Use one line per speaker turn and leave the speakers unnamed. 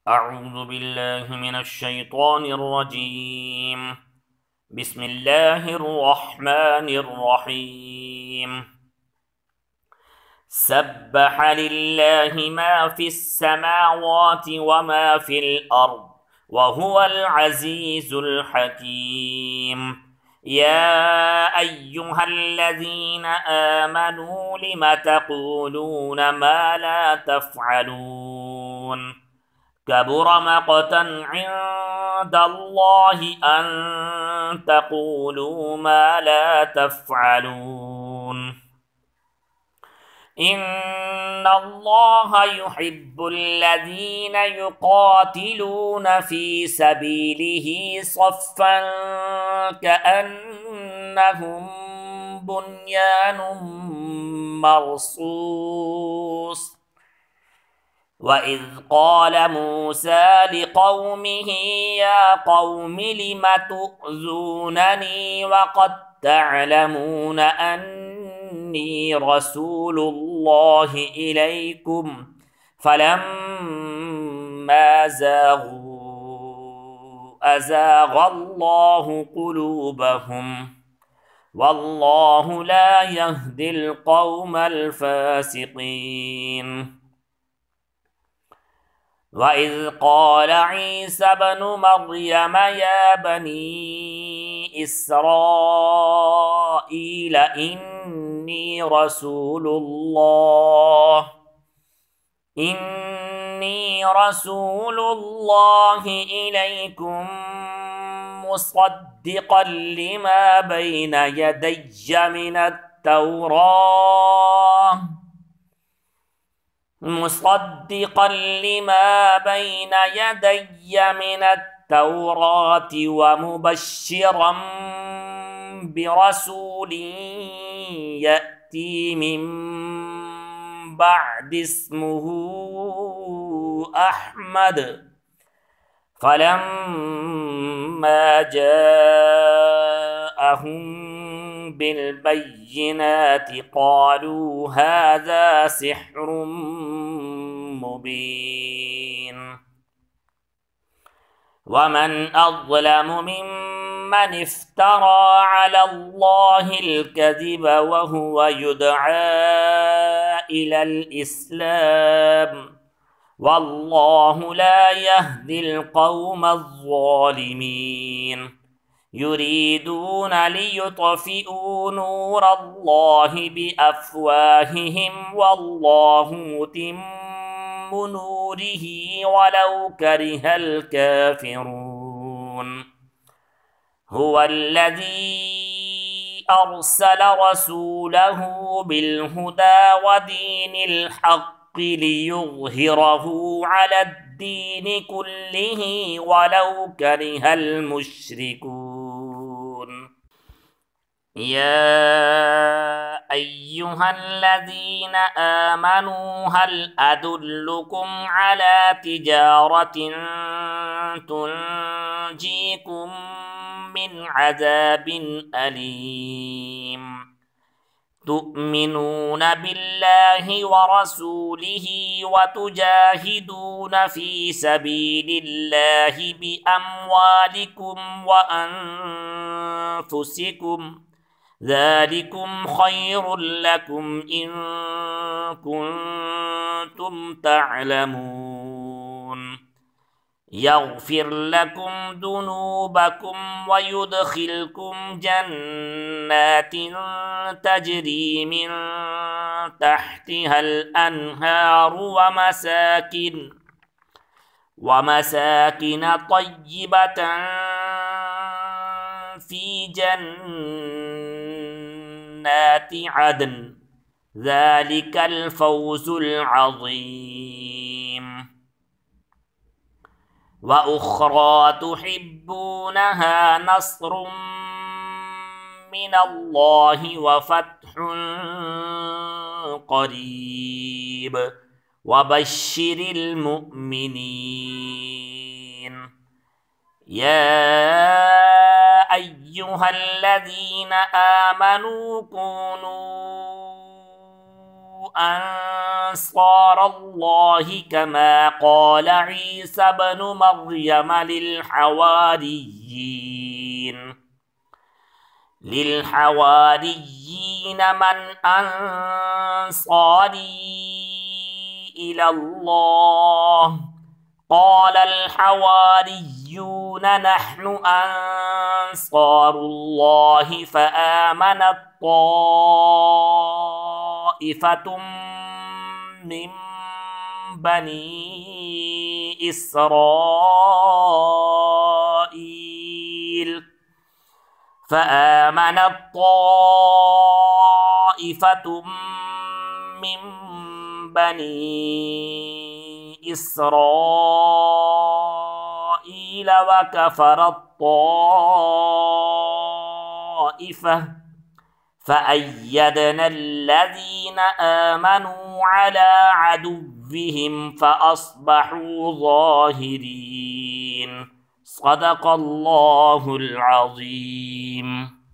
أعوذ بالله من الشيطان الرجيم. بسم الله الرحمن الرحيم. سبح لله ما في السماوات وما في الأرض وهو العزيز الحكيم. يا أيها الذين آمنوا لم تقولون ما لا تفعلون؟ كبر مقتا عند الله أن تقولوا ما لا تفعلون. إن الله يحب الذين يقاتلون في سبيله صفا كأنهم بنيان مرصوص. وإذ قال موسى لقومه يا قوم لم تؤذونني وقد تعلمون أني رسول الله إليكم فلما زاغوا أزاغ الله قلوبهم والله لا يهدي القوم الفاسقين. وإذ قال عيسى ابن مريم يا بني إسرائيل إني رسول الله إليكم مصدقا لما بين يدي من التوراة ومبشرا برسول يأتي من بعد اسمه أحمد. فلما جاءهم بالبينات قالوا هذا سحر مبين. ومن أظلم ممن افترى على الله الكذب وهو يدعى إلى الإسلام والله لا يهدي القوم الظالمين. يريدون ليطفئوا نور الله بأفواههم والله متم نوره ولو كره الكافرون. هو الذي أرسل رسوله بالهدى ودين الحق ليظهره على الدين كله ولو كره المشركون. يا أيها الذين آمنوا هل أدلكم على تجارة تنجيكم من عذاب أليم؟ تؤمنون بالله ورسوله وتجاهدون في سبيل الله بأموالكم وأنفسكم ذلكم خير لكم إن كنتم تعلمون. يغفر لكم ذنوبكم ويدخلكم جنات تجري من تحتها الأنهار ومساكن طيبة في جنات عدن ذلك الفوز العظيم. وأخرى تحبونها نصر من الله وفتح قريب وبشر المؤمنين. يا أيها الذين آمنوا كونوا أنصار الله كما قال عيسى بن مريم للحواريين من أنصاري إلى الله قال الحواريون نحن أنصار الله فآمنت طائفة من بني إسرائيل وكفرت طائفة فأيدنا الذين آمنوا على عدوهم فأصبحوا ظاهرين. صدق الله العظيم.